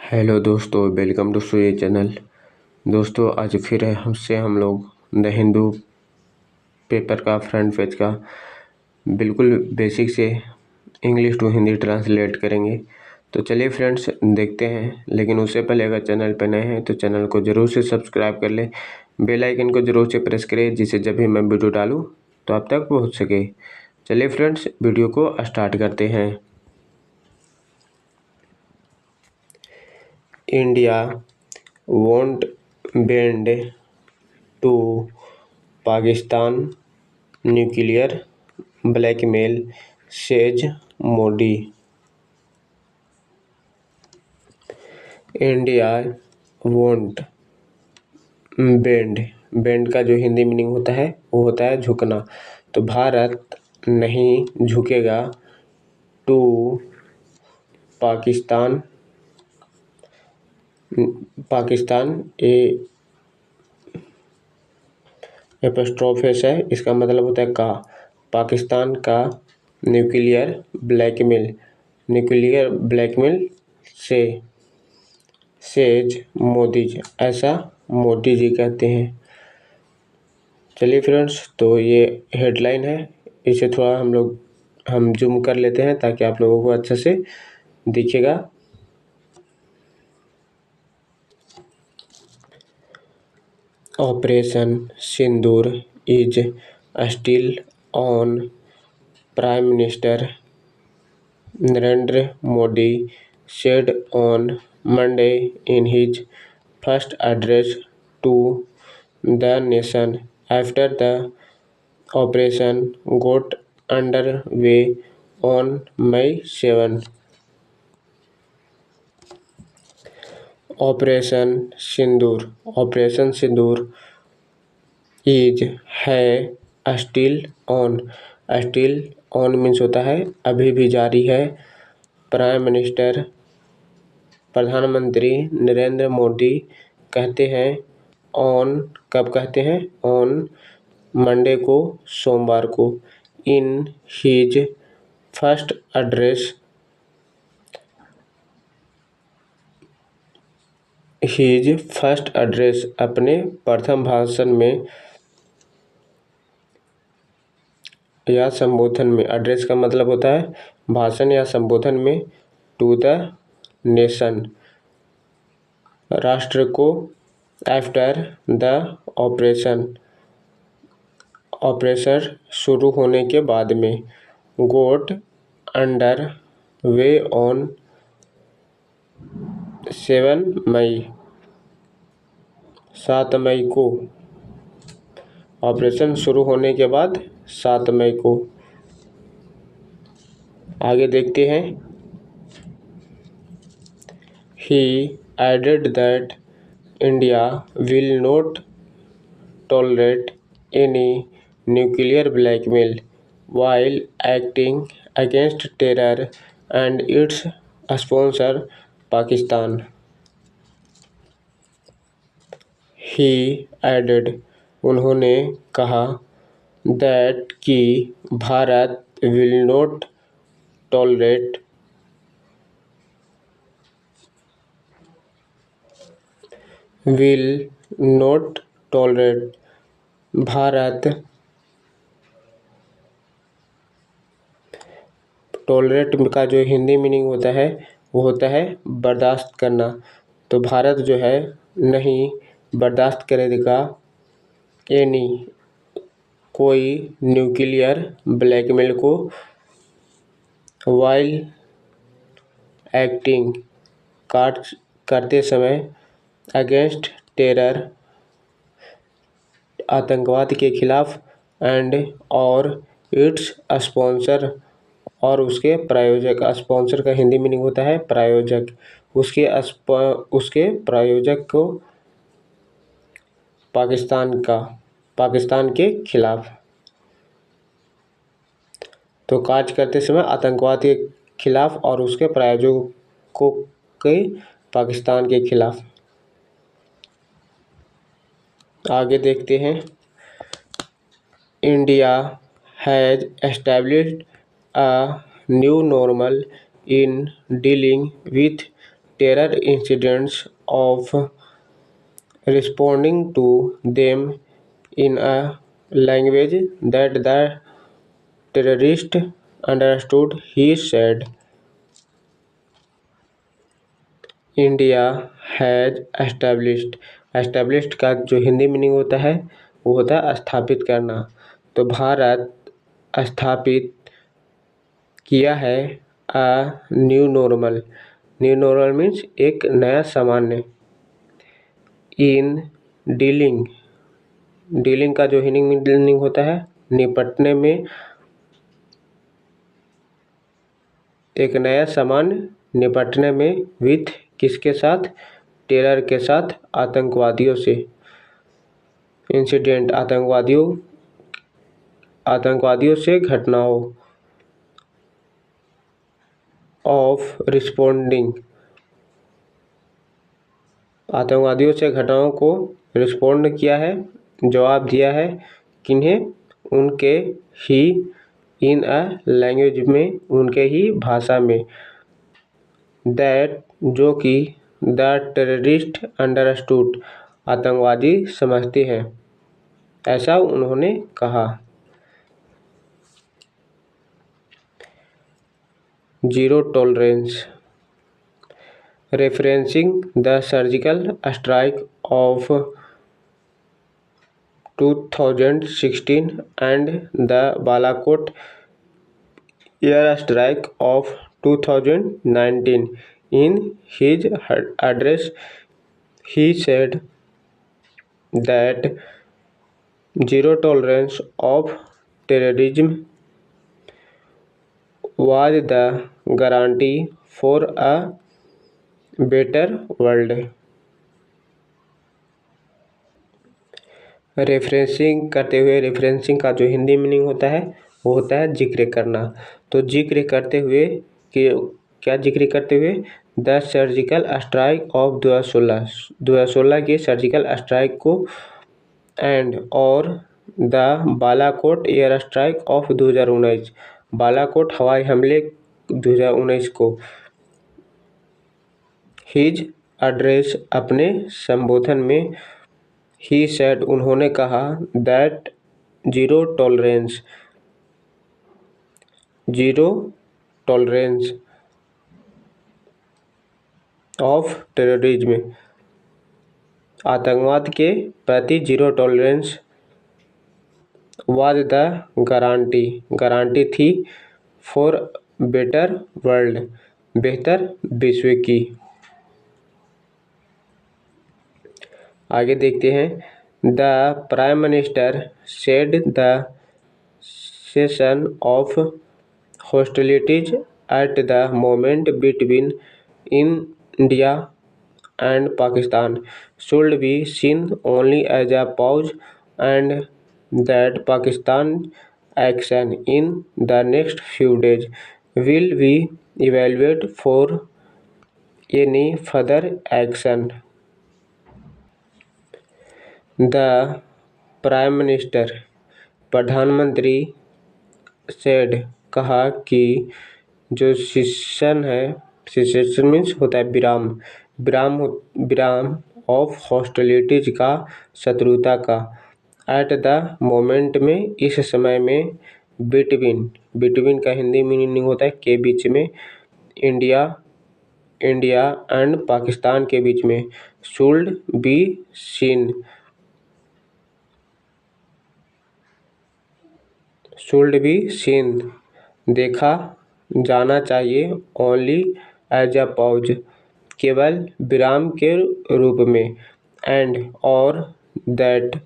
Hello दोस्तों, welcome to ये channel. दोस्तों आज फिर हम लोग द हिंदू पेपर का फ्रंट पेज का बिल्कुल बेसिक से इंग्लिश टू हिंदी ट्रांसलेट करेंगे। तो चलिए फ्रेंड्स देखते हैं, लेकिन उससे पहले अगर चैनल पर नए हैं तो चैनल को ज़रूर से सब्सक्राइब कर लें, बेल आइकन को ज़रूर से प्रेस करें, जिससे जब भी मैं वीडियो डालूँ तो आप तक पहुँच सके। चलिए फ्रेंड्स वीडियो को स्टार्ट करते हैं। India won't bend to Pakistan nuclear blackmail, says Modi। India won't bend का जो हिंदी मीनिंग होता है वो होता है झुकना। तो भारत नहीं झुकेगा टू पाकिस्तान एपोस्ट्रोफेस है, इसका मतलब होता है का। पाकिस्तान का न्यूक्लियर ब्लैकमेल से सेज मोदी जी, ऐसा मोदी जी कहते हैं। चलिए फ्रेंड्स, तो ये हेडलाइन है, इसे थोड़ा हम जूम कर लेते हैं ताकि आप लोगों को अच्छे से दिखेगा। Operation Sindoor is still on, prime minister Narendra Modi said on Monday in his first address to the nation after the operation got underway on May 7. Operation Sindoor is है स्टिल ऑन मीन्स होता है अभी भी जारी है। प्राइम मिनिस्टर प्रधानमंत्री नरेंद्र मोदी कहते हैं ऑन, कब कहते हैं? ऑन मंडे को, सोमवार को। इन हीज फर्स्ट एड्रेस अपने प्रथम भाषण में या संबोधन में। एड्रेस का मतलब होता है भाषण या संबोधन में। टू द नेशन, राष्ट्र को। आफ्टर द ऑपरेशन शुरू होने के बाद में। गोट अंडर वे ऑन 7 मई को। ऑपरेशन शुरू होने के बाद 7 मई को। आगे देखते हैं। He added that India will not tolerate any nuclear blackmail while acting against terror and its sponsor Pakistan. He added, उन्होंने कहा, that कि Bharat will not tolerate Bharat tolerate का जो हिंदी मीनिंग होता है वो होता है बर्दाश्त करना। तो भारत जो है नहीं बर्दाश्त करेगा एनी, कोई न्यूक्लियर ब्लैकमेल को, वाइल एक्टिंग करते समय, अगेंस्ट टेरर आतंकवाद के खिलाफ, एंड और इट्स स्पॉन्सर और उसके प्रायोजक। स्पॉन्सर का हिंदी मीनिंग होता है प्रायोजक। उसके प्रायोजक को पाकिस्तान के खिलाफ। तो कार्य करते समय आतंकवाद के खिलाफ और उसके प्रायोजकों के पाकिस्तान के खिलाफ। आगे देखते हैं। India has established a new normal in dealing with terror incidents of responding to them in a language that the terrorist understood, he said. India has established का जो हिंदी मीनिंग होता है वो होता है स्थापित करना। तो भारत स्थापित किया है अ न्यू नॉर्मल मीन्स एक नया सामान्य। इन डीलिंग का जो हिंदी मीनिंग होता है निपटने में, एक नया सामान्य निपटने में, विथ किसके साथ, टेरर के साथ, आतंकवादियों से। इंसिडेंट आतंकवादियों से घटनाओं। ऑफ रिस्पोंडिंग आतंकवादियों से घटनाओं को रिस्पोंड किया है, जवाब दिया है। किन्हें, उनके ही, इन अ लैंग्वेज में, उनके ही भाषा में। दैट जो कि द टेररिस्ट अंडरस्टूड आतंकवादी समझते हैं, ऐसा उन्होंने कहा। Zero tolerance referencing the surgical strike of 2016 and the Balakot air strike of 2019. In his address, he said that zero tolerance of terrorism was the guarantee for a better world. Referencing करते हुए, referencing का जो Hindi meaning होता है वो होता है जिक्र करना। तो जिक्र करते हुए कि क्या जिक्र करते हुए, द सर्जिकल स्ट्राइक ऑफ 2016 के सर्जिकल स्ट्राइक को, एंड और the Balakot air strike off 2019 Balakot हवाई हमले 2019 को। हिज एड्रेस अपने संबोधन में, ही सेड उन्होंने कहा, that zero tolerance of terrorism आतंकवाद के प्रति zero tolerance was the guarantee थी फॉर बेटर वर्ल्ड बेहतर विश्व की। आगे देखते हैं। The prime minister said the cessation of hostilities at the moment between India and Pakistan should be seen only as a pause and that Pakistan action in the next few days will be evaluate for any further action. The prime minister प्रधानमंत्री said कहा कि जो session means होता है विराम of hostilities का, शत्रुता का, एट द मोमेंट में, इस समय में, बिटवीन का हिंदी मीनिंग होता है के बीच में, इंडिया एंड पाकिस्तान के बीच में, शुड बी सीन देखा जाना चाहिए, ओनली एज अ पॉज केवल विराम के रूप में, एंड और दैट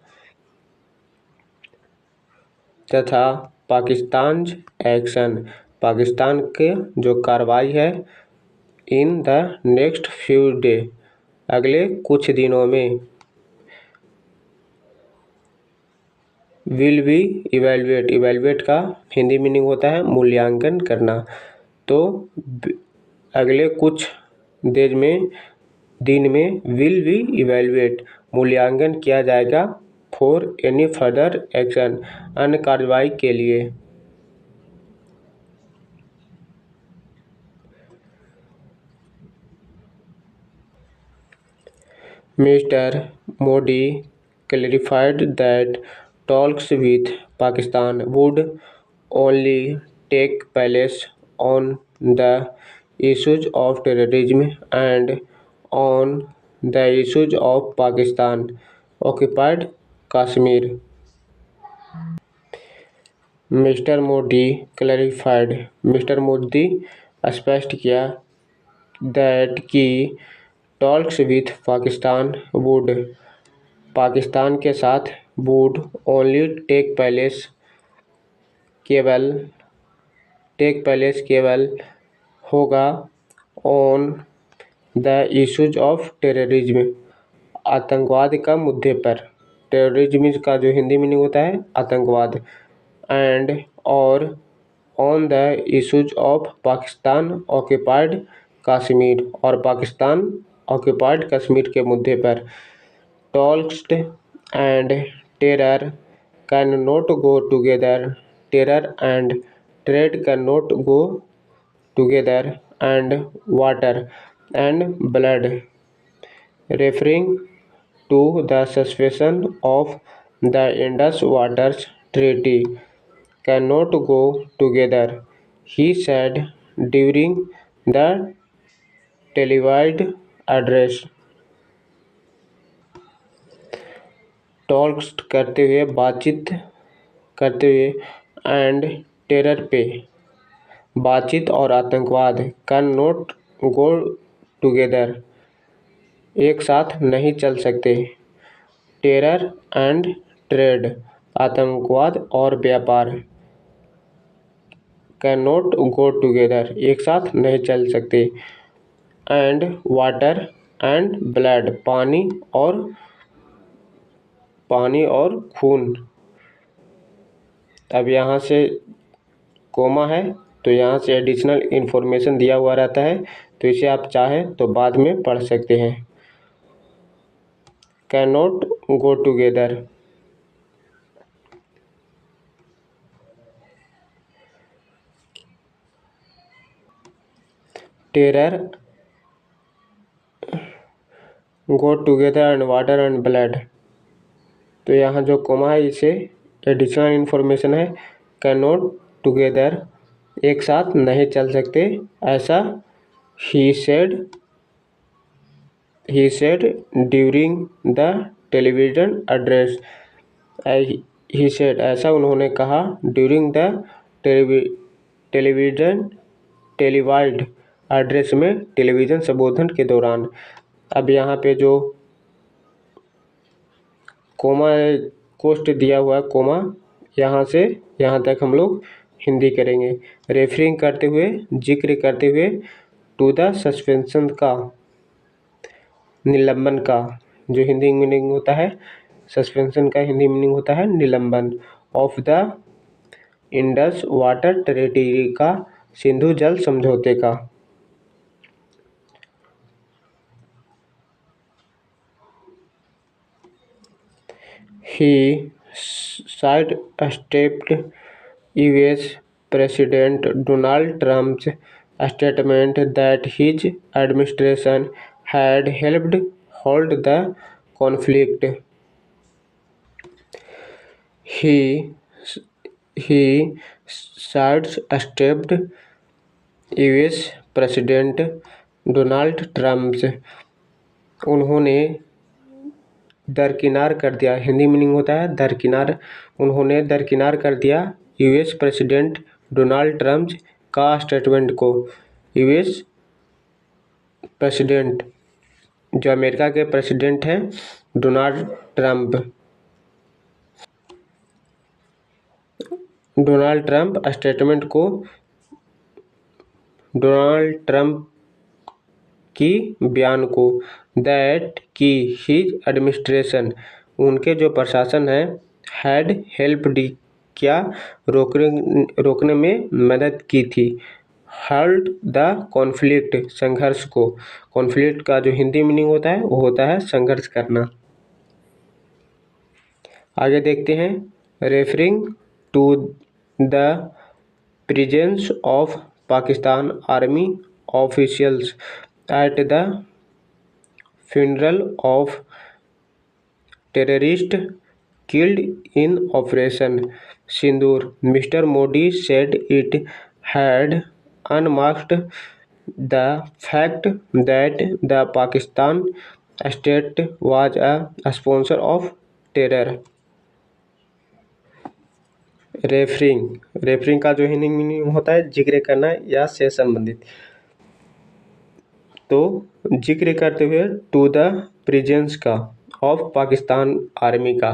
तथा पाकिस्तान एक्शन पाकिस्तान के जो कार्रवाई है, इन द नेक्स्ट फ्यू डे अगले कुछ दिनों में, विल बी इवेलुएट का हिंदी मीनिंग होता है मूल्यांकन करना। तो अगले कुछ दिन में विल बी इवेलुएट मूल्यांकन किया जाएगा, फॉर एनी फर्दर एक्शन अन्य कार्रवाई के लिए। Mr. Modi clarified that talks with Pakistan would only take place on the issues of terrorism and on the issues of Pakistan occupied Kashmir. Mister Modi clarified mister Modi स्पष्ट किया that कि talks with Pakistan would Pakistan के साथ would only केवल केवल होगा on the issues of terrorism आतंकवाद का मुद्दे पर। टेररिज्म का जो हिंदी मीनिंग होता है आतंकवाद। एंड और on the issues of Pakistan occupied Kashmir और पाकिस्तान ऑक्यूपाइड कश्मीर के मुद्दे पर। Talks and terror can not go together terror and trade can not go together and water and blood referring to the suspension of the Indus Waters Treaty cannot go together, he said during the televised address. Talks करते हुए बातचीत करते हुए and terror पे बातचीत और आतंकवाद can not go together एक साथ नहीं चल सकते। टेरर एंड ट्रेड आतंकवाद और व्यापार कैन नॉट गो टुगेदर एक साथ नहीं चल सकते। एंड वाटर एंड ब्लड पानी और खून। अब यहाँ से कोमा है तो यहाँ से एडिशनल इन्फॉर्मेशन दिया हुआ रहता है, तो इसे आप चाहें तो बाद में पढ़ सकते हैं। Can not go together terror go together and water and blood. तो यहाँ जो कोमा है इसे एडिशनल इन्फॉर्मेशन है। कैन नॉट टुगेदर एक साथ नहीं चल सकते ऐसा he said during the television address. He said ऐसा उन्होंने कहा ड्यूरिंग द टेलीवाइड एड्रेस में टेलीविज़न संबोधन के दौरान। अब यहाँ पे जो कोमा कोष्ट दिया हुआ है कोमा यहाँ से यहाँ तक हम लोग हिंदी करेंगे। रेफरिंग करते हुए जिक्र करते हुए टू द सस्पेंशन का निलंबन का जो हिंदी मीनिंग होता है सस्पेंशन का हिंदी मीनिंग होता है निलंबन। Of the Indus water treaty का सिंधु जल समझौते का। He sidestepped US President Donald Trump's statement that his administration had helped hold the conflict. He sidestepped US president Donald Trump उन्होंने दरकिनार कर दिया हिंदी मीनिंग होता है दरकिनार। उन्होंने दरकिनार कर दिया यूएस प्रेसिडेंट डोनाल्ड ट्रम्प का स्टेटमेंट को। यूएस प्रेसिडेंट जो अमेरिका के प्रेसिडेंट हैं डोनाल्ड ट्रम्प स्टेटमेंट को डोनाल्ड ट्रम्प की बयान को दैट की हिज एडमिनिस्ट्रेशन उनके जो प्रशासन है हैड हेल्प्ड क्या रोकने में मदद की थी। हल्ड द कॉन्फ्लिक्ट संघर्ष को। कॉन्फ्लिक्ट का जो हिंदी मीनिंग होता है वो होता है संघर्ष करना। आगे देखते हैं referring to the presence of Pakistan army officials at the funeral of terrorist killed in Operation Sindoor. Mr. Modi said it had unmasked the fact that the Pakistan state was a sponsor of terror. Referring का जो Hindi meaning होता है जिक्र करना या से संबंधित। तो जिक्र करते हुए टू द प्रेजेंस का ऑफ पाकिस्तान आर्मी का।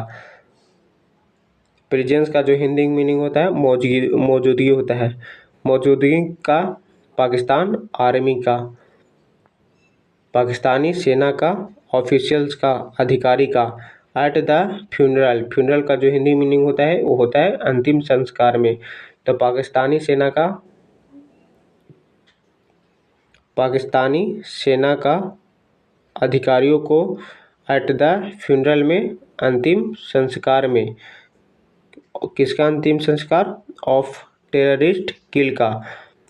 प्रेजेंस का जो हिंदी मीनिंग होता है मौजूदगी होता है। मौजूदगी का पाकिस्तान आर्मी का, पाकिस्तानी सेना का, ऑफिशियल्स का, अधिकारी का। एट द फ्यूनरल का जो हिंदी मीनिंग होता है वो होता है अंतिम संस्कार में। तो पाकिस्तानी सेना का अधिकारियों को एट द फ्यूनरल में, अंतिम संस्कार में। किसका अंतिम संस्कार? ऑफ टेररिस्ट किल का,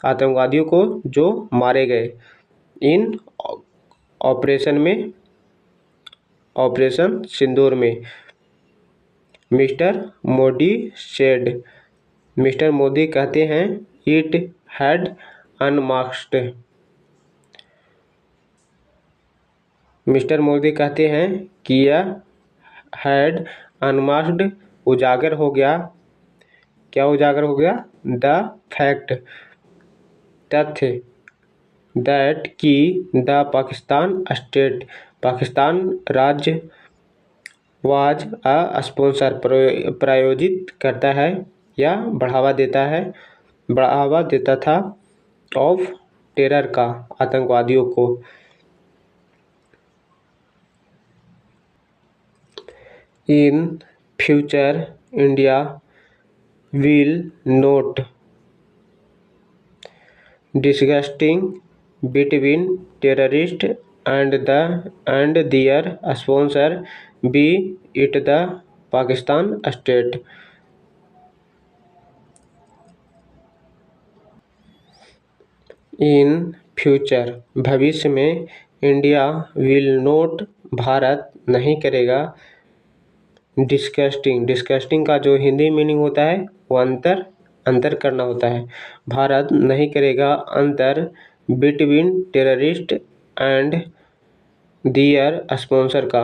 आतंकवादियों को जो मारे गए। इन ऑपरेशन सिंदूर में। Mister Modi said, mister Modi कहते हैं इट हैड अनमास्क्ड, मिस्टर मोदी कहते हैं कि यह हैड अनमास्क्ड उजागर हो गया। क्या उजागर हो गया? द फैक्ट, तथ्य, दैट कि द पाकिस्तान स्टेट, पाकिस्तान राज्य, वाज अ स्पॉन्सर प्रायोजित करता है या बढ़ावा देता था, ऑफ टेरर का, आतंकवादियों को। In future India will note disgusting between terrorist and their sponsor, be it the Pakistan state. In future, भविष्य में, इंडिया विल नोट, भारत नहीं करेगा, डिस्कस्टिंग का जो हिंदी मीनिंग होता है वो अंतर करना होता है। भारत नहीं करेगा अंतर between terrorist and their sponsor का।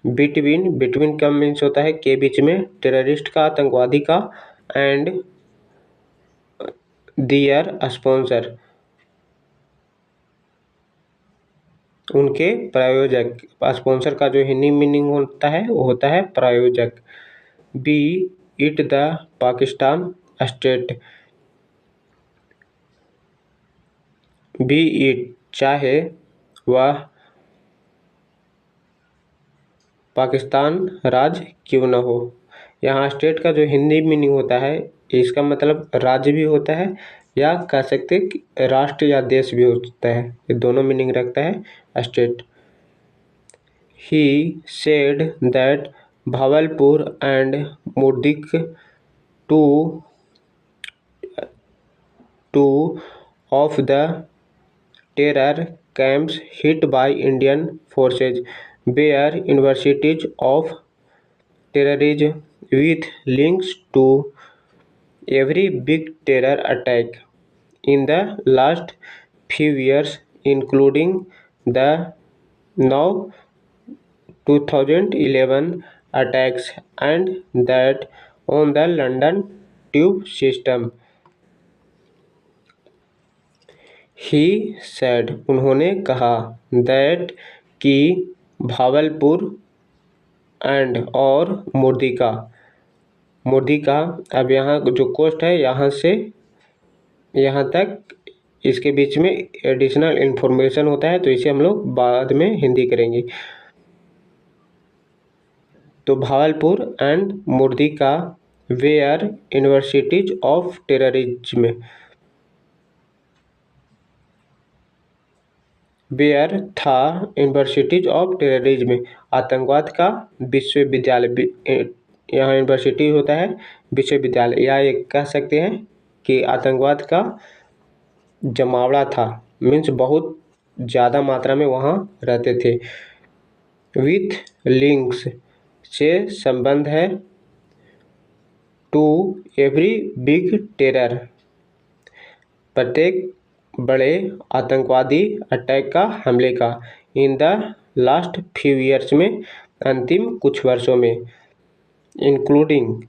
बिटवीन का मीन्स होता है के बीच में, टेररिस्ट का, आतंकवादी का, एंड दियर स्पॉन्सर उनके प्रायोजक। स्पॉन्सर का जो हिंदी मीनिंग होता है वो होता है प्रायोजक। B it the Pakistan state, B it चाहे वह पाकिस्तान राज्य क्यों न हो। यहाँ स्टेट का जो हिंदी मीनिंग होता है इसका मतलब राज्य भी होता है या कह सकते कि राष्ट्र या देश भी होता है, ये दोनों मीनिंग रखता है state. He said that Bahawalpur and Muridke two of the terror camps hit by Indian forces were universities of terrorism with links to every big terror attack in the last few years, including the now 2011 attacks and that on the London tube system. He said, उन्होंने कहा, that कि Bahawalpur and और मुर्दिका। अब यहाँ जो coast है यहाँ से यहाँ तक, इसके बीच में एडिशनल इन्फॉर्मेशन होता है तो इसे हम लोग बाद में हिंदी करेंगे। तो Bahawalpur and Muridke were universities of terrorism, were था यूनिवर्सिटीज ऑफ टेररिज्म, आतंकवाद का विश्वविद्यालय। यहाँ यूनिवर्सिटी होता है विश्वविद्यालय, या ये कह सकते हैं कि आतंकवाद का जमावड़ा था, मीन्स बहुत ज़्यादा मात्रा में वहाँ रहते थे। विथ लिंक्स से संबंध है टू एवरी बिग टेरर, प्रत्येक बड़े आतंकवादी अटैक का, हमले का। In the last few years में, अंतिम कुछ वर्षों में। इंक्लूडिंग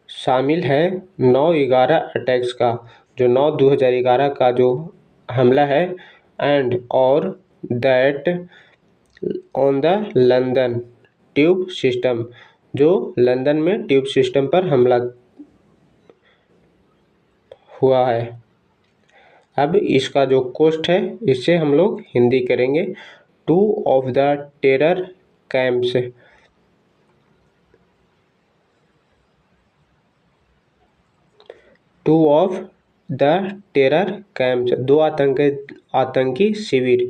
शामिल है 9/11 अटैक्स का, जो 9/2011 का जो हमला है, एंड और that on the London tube system, जो लंदन में ट्यूब सिस्टम पर हमला हुआ है। अब इसका जो कोस्ट है, इससे हम लोग हिंदी करेंगे। 2 of the terror camps, 2 of the terror camps, 2 आतंकी शिविर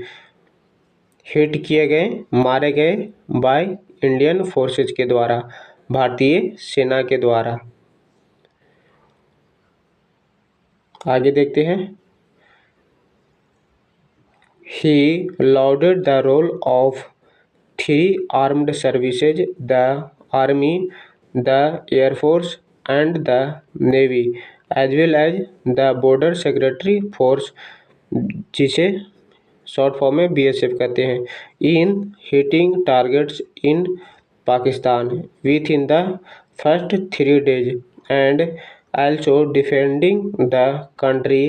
हिट किए गए, मारे गए बाय इंडियन फोर्सेज के द्वारा, भारतीय सेना के द्वारा। आगे देखते हैं। He lauded the role of 3 armed services, the Army, the Air Force and the Navy, as well as the Border Security Force, जिसे शॉर्ट फॉर्म में BSF कहते हैं, in hitting targets in Pakistan within the first 3 days and also defending the country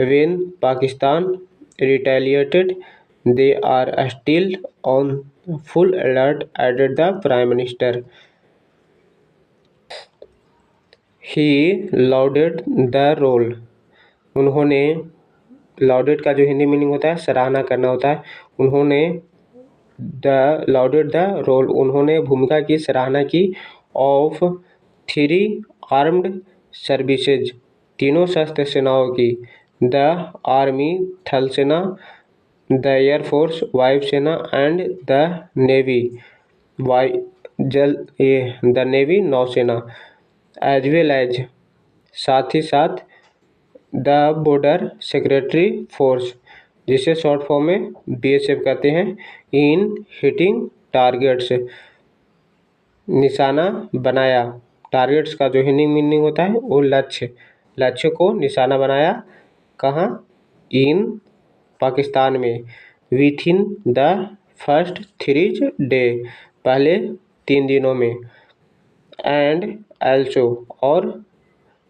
when Pakistan retaliated. They are still on full alert, added the Prime Minister. He lauded the role, उन्होंने, lauded का जो Hindi meaning होता है सराहना करना होता है, उन्होंने lauded the role, उन्होंने भूमिका की सराहना की, of 3 armed services, तीनों सशस्त्र सेनाओं की, द आर्मी थल सेना, द एयरफोर्स वायुसेना and the navy the navy नौसेना, एज वेल एज साथ ही साथ द बॉर्डर सिक्योरिटी फोर्स, जिसे शॉर्ट फॉर्म में BSF कहते हैं, इन हिटिंग टारगेट्स, निशाना बनाया, टारगेट्स का जो हिंदी मीनिंग होता है वो लक्ष्य को निशाना बनाया, कहाँ, इन पाकिस्तान में, with in the first 3 days, पहले 3 दिनों में, एंड एल्सो और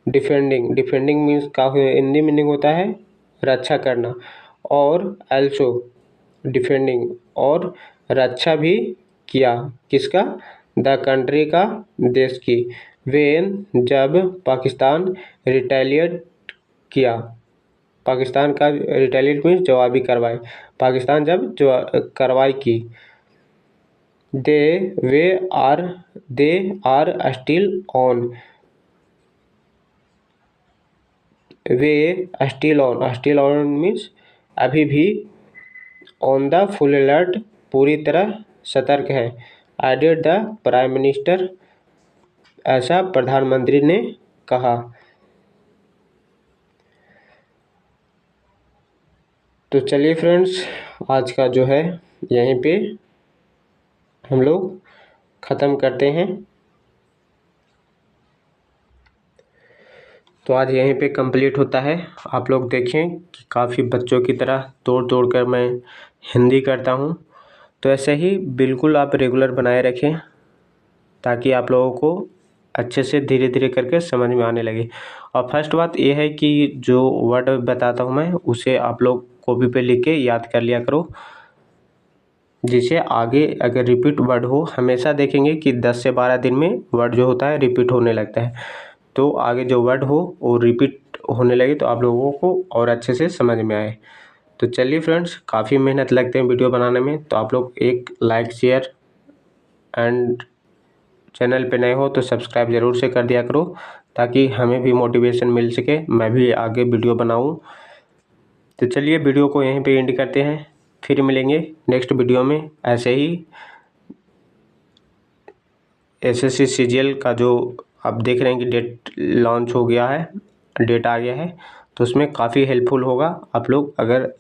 डिफेंडिंग मीन्स का हिंदी मीनिंग होता है रक्षा करना, और एल्सो डिफेंडिंग और रक्षा भी किया, किसका, द कंट्री का, देश की, वेन जब पाकिस्तान रिटेलिएट किया, पाकिस्तान का रिटेलिएट मीन्स जवाबी कार्रवाई, पाकिस्तान जब कार्रवाई की, दे आर स्टिल ऑन, वे स्टिल ऑन मीन्स अभी भी, ऑन द फुल अलर्ट पूरी तरह सतर्क है, एडेड द प्राइम मिनिस्टर, ऐसा प्रधानमंत्री ने कहा। तो चलिए फ्रेंड्स, आज का जो है यहीं पे हम लोग ख़त्म करते हैं। तो आज यहीं पे कंप्लीट होता है। आप लोग देखें कि काफ़ी बच्चों की तरह तोड़ कर मैं हिंदी करता हूँ, तो ऐसे ही बिल्कुल आप रेगुलर बनाए रखें, ताकि आप लोगों को अच्छे से धीरे धीरे करके समझ में आने लगे। और फर्स्ट बात यह है कि जो वर्ड बताता हूँ मैं, उसे आप लोग कॉपी पे लिख के याद कर लिया करो, जिससे आगे अगर रिपीट वर्ड हो, हमेशा देखेंगे कि 10 से 12 दिन में वर्ड जो होता है रिपीट होने लगता है, तो आगे जो वर्ड हो वो रिपीट होने लगे तो आप लोगों को और अच्छे से समझ में आए। तो चलिए फ्रेंड्स, काफ़ी मेहनत लगते हैं वीडियो बनाने में, तो आप लोग एक लाइक शेयर एंड चैनल पे नए हो तो सब्सक्राइब ज़रूर से कर दिया करो, ताकि हमें भी मोटिवेशन मिल सके, मैं भी आगे वीडियो बनाऊं। तो चलिए वीडियो को यहीं पे एंड करते हैं, फिर मिलेंगे नेक्स्ट वीडियो में। ऐसे ही SSC CGL का जो आप देख रहे हैं कि डेट लॉन्च हो गया है, डेट आ गया है, तो उसमें काफ़ी हेल्पफुल होगा। आप लोग अगर